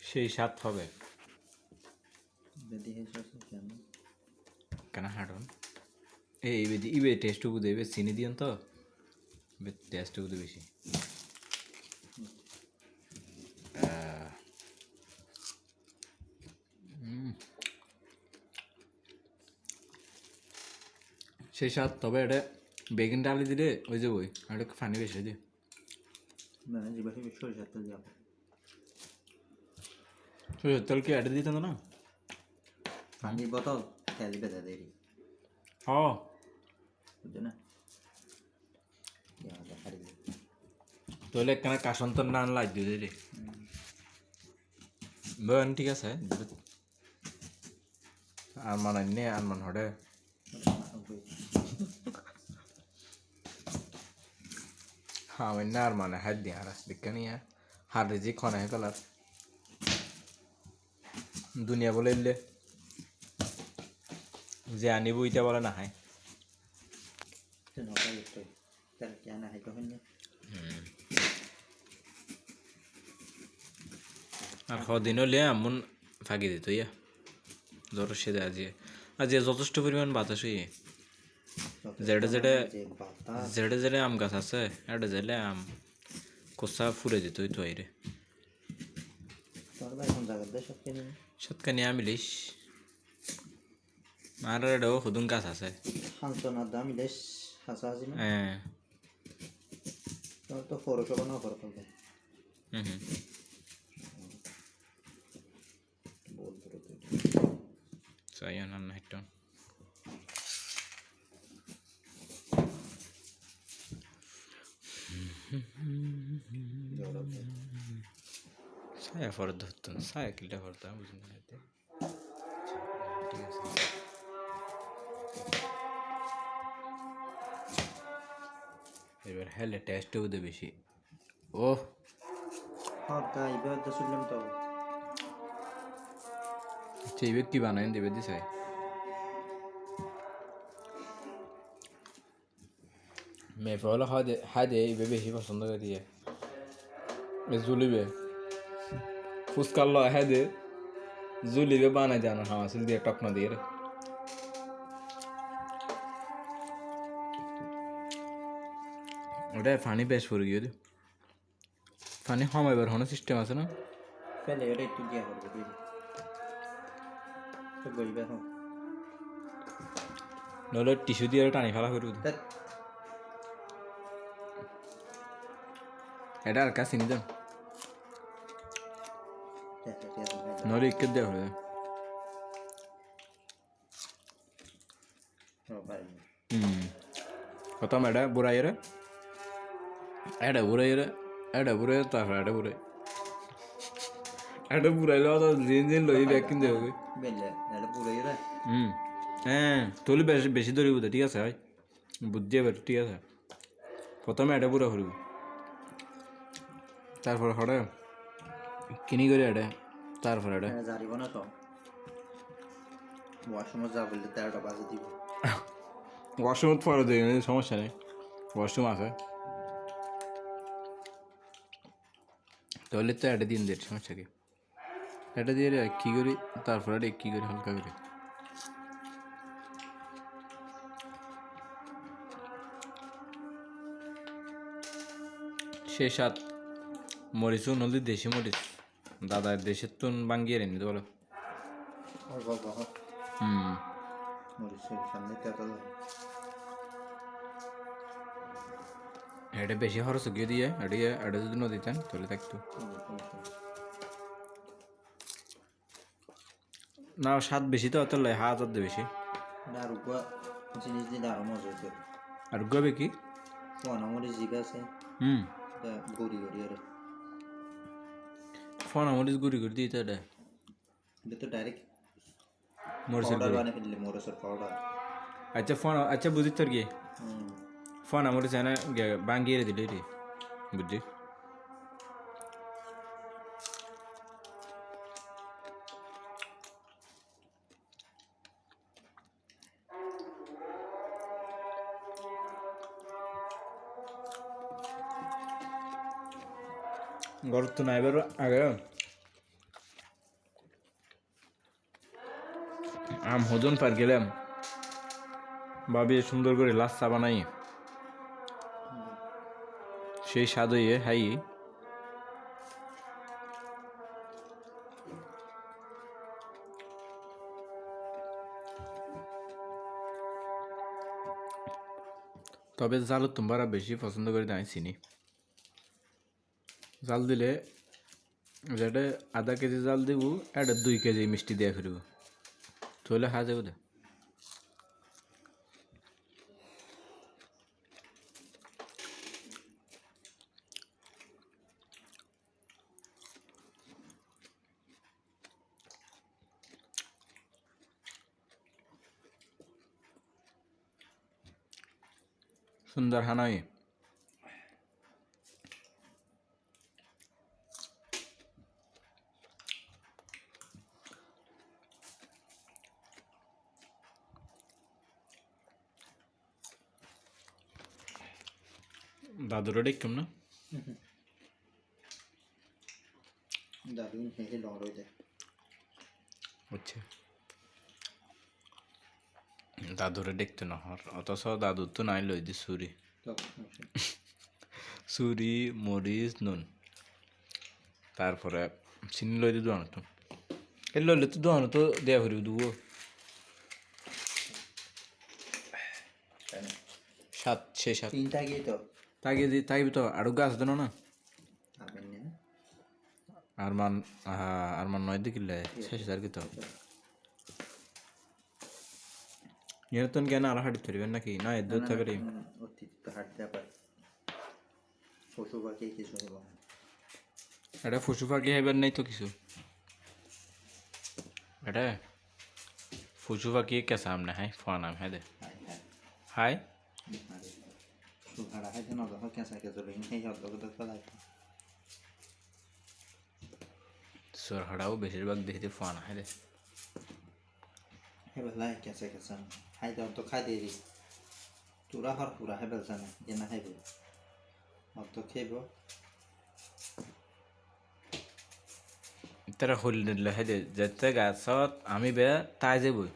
সেই স্বাদ হবে যদি হেসে কেন কেন হাঁটুন এই ইবে টেস্ট বুঝে এবার চিনি দিন তো টেস্ট বুঝে বেশি সেই স্বাদ তবে এটা বেগুন ডালি দিলে ওই যে ওই আর একটু পানি বেশি দিয়ে না জিবাসী সরিষার তেল যাবো সরিষার তেল কি এটা দিত না পানির বোতল তেল বেঁধে দেরি হ বুঝছো না হারিয়ে তাহলে একখানা কাসন্তর নান লাগ দিয়ে রে বেন ঠিক আছে আর মানাই নে আর মান হড়ে আমি না আর মানে হাত দিয়ে আর বিজ্ঞানী হার রেজি খনা হে কলার দুনিয়া বলে এলে যে আনিব ইটা বলে না হয় তেল কেন হাই কখন আর কদিন হলে এমন ফাঁকি দিত ইয়া জ্বর সেদে আজি আজ যথেষ্ট পরিমাণ বাতাস হইয়ে যেটা যেটা যেটা যেটা আম গাছ আছে এটা যেলে আম কোসা ফুরে যেত ওই তো আইরে সৎকানি আমিলিস আর এটাও হুদুন গাছ আছে হ্যাঁ তো ফরসবা না ফরক saya nan itu saya fardotun saya kila farda bukan itu এবার হেলে টেস্টও দে বেশি ও হ্যাঁ তাই এবার তো শুনলাম তো সেইবে কি বানায় দেবে দিছে মেয়ে হলো হাদে এইবে বেশি পছন্দ করে দিয়ে জুলিবে ফুসকাল ল হাদে জুলিবে বানায় জানো হাসিল দিয়ে টকনা দিয়ে ওটা ফানি বেশ পড়ে গিয়ে ফানি হমাইবার হনো সিস্টেম আছে না ফেলে ওটা একটু দিয়া করবে দিদি তো গরিবে এখন নইলে টিস্যু দিয়ে টানি ফেলা করে এটা আর কাছে নিতাম নইলে ইকে দেওয়া হবে কত এটা বুড়াইরে এটা বুড়াইরে তারপর এটা বুড়াই এটা বুড়াইলে তো জিন লই ব্যাগ কিনতে হবে হ্যাঁ তোলে বেশি বেশি ধরিব ঠিক আছে ভাই বুদ্ধি এবার ঠিক আছে প্রথমে এটা বুড়া করব তারপর হরে কিনি করে এটা তারপর এটা জারিব না তো ওয়াশরুম যা বললে 13টা বাজে দিব ওয়াশরুম পরে দেয় সমস্যা নেই ওয়াশরুম আছে তাহলে তো এটা দিন দেয় সমস্যা কি এটা দিয়ে কী করি তারপর এটা কী করি হালকা করে সে সাত মরিচও নদীর দেশি মরিচ দাদার দেশের তো বাঙ্গিয়ে রেনি বলো এটা বেশি খরচ গিয়ে দিয়ে এটা যদি নদীতেন তাহলে থাকতো না স্বাদ বেশি তো অত লয় হাজার দিয়ে বেশি জিনিস দিলে আরো মজা হতো আর গবে কি ফোনামরি জিগা আছে গড়ি গড়ি আরে ফোনামরিচ গুড়ি করে দিতে এটা এটা তো ডাইরেক্ট মরিচের গুঁড়ি বানিয়ে ফেললে মরিচের পাউডার আচ্ছা বুঝি তোর কি ফোনামরিচ এনে বাঙ্গিয়ে দিলে রে বুঝছি ঘর তো নাই এবার আগে আম হজন পার গেলাম ভাবি সুন্দর করে লাচ্ছা বানাই সেই স্বাদ হইয়ে হাই তবে জাল তোমরা বেশি পছন্দ করে আমি চিনি জাল দিলে যেটা আধা কেজি জাল দিব এটা 2 কেজি মিষ্টি দিয়ে ফিরব তাহলে হা যাবে সুন্দর হানাই দাদুরা দেখতাম না দাদু হেঁটে লড় হয়ে যায় আচ্ছা দাদুরে দেখতে না হর অথচ দাদুর তো নাই লই দি ছুরি ছুরি মরিচ নুন তারপরে চিনি লই দি দোয়ানো তো এ লইলে তো দোয়ানো তো দেয়া ফিরব দুবো সাত সে সাত তিনটা গিয়ে তো তাকে দি তাই তো আরো গাছ দেন না আবেন না আর মান নয় দিকিলে শেষ আর কি তো এর তো কেন আর হাঁটি ধরবেন নাকি না এদের থাকে অতীত হাঁটতে পারে পশু পাখি কিছু হলো এটা পশু পাখি হেবার নেই তো কিছু এটা পশু পাখি কেসা আমনে হাই ফোন আম হ্যাঁ দে হাই হাই হাই সুখাড়া হাইতে না দেখো কেঁচা কেঁচা লই সেই হল তো ফেলাই সর হাড়াও বেশিরভাগ দেখতে ফোন হাই দে হেবেলাই কেঁচা কেঁচা হাইতে তো খাই দেরি তোরা হর পুরা হেবেল জানে যে না খাইব অত খাইব তারা হল নিলে হাই দে যেতে গাছত আমি বে তাই যাবই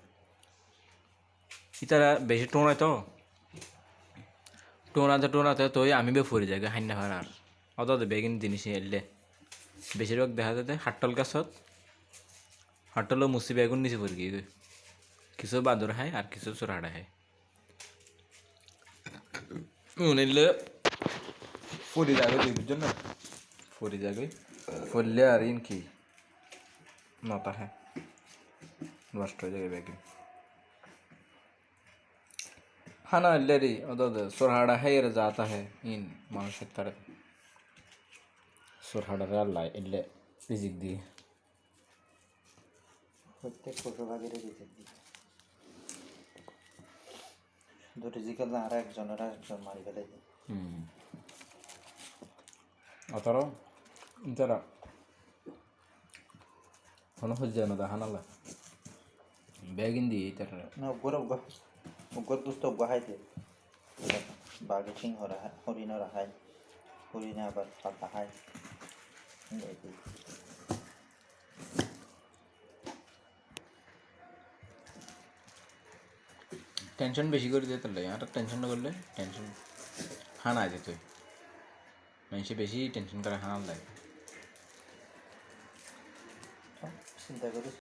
ইতারা বেশি টোনায় তো টোনাতে তো আমি বে ফুরি যাই হাইনা হার আর অত বেগিন জিনিস এলে বেশিরভাগ দেখা যায় হাট্টল গাছত হাট্টলও মুসি বেগুন নিচে পড়ে গিয়ে কিছু বাদর হয় আর কিছু চোরাড়া হয় নিলে ফুরি যাবে তুই বুঝছো না ফুরি যাবে ফুললে আর ইন কি নতা হ্যাঁ নষ্ট হয়ে যাবে বেগুন খানা লেরি অত চোরাড়া হয় এর যাতা হয় ইন মানুষের তারা চোরাড়া আল্লাহ এলে পিজিক দিয়ে প্রত্যেক পশু পাখির দিতে দুটো জিকাল আর একজনের মারি ফেলে অতরাও যারা কোনো হচ্ছে না দেখা নালা ব্যাগিন দিয়ে তারা না গর দুষ্ট বহাইতে বাঘে সিংহ রাখায় হরিণ রাখায় হরিণে আবার পাতা খায় টেনশন বেশি করে দিয়ে তাহলে আর টেনশন না করলে টেনশন হানা যেত মানুষে বেশি টেনশন করে হানা লাগে চিন্তা করিস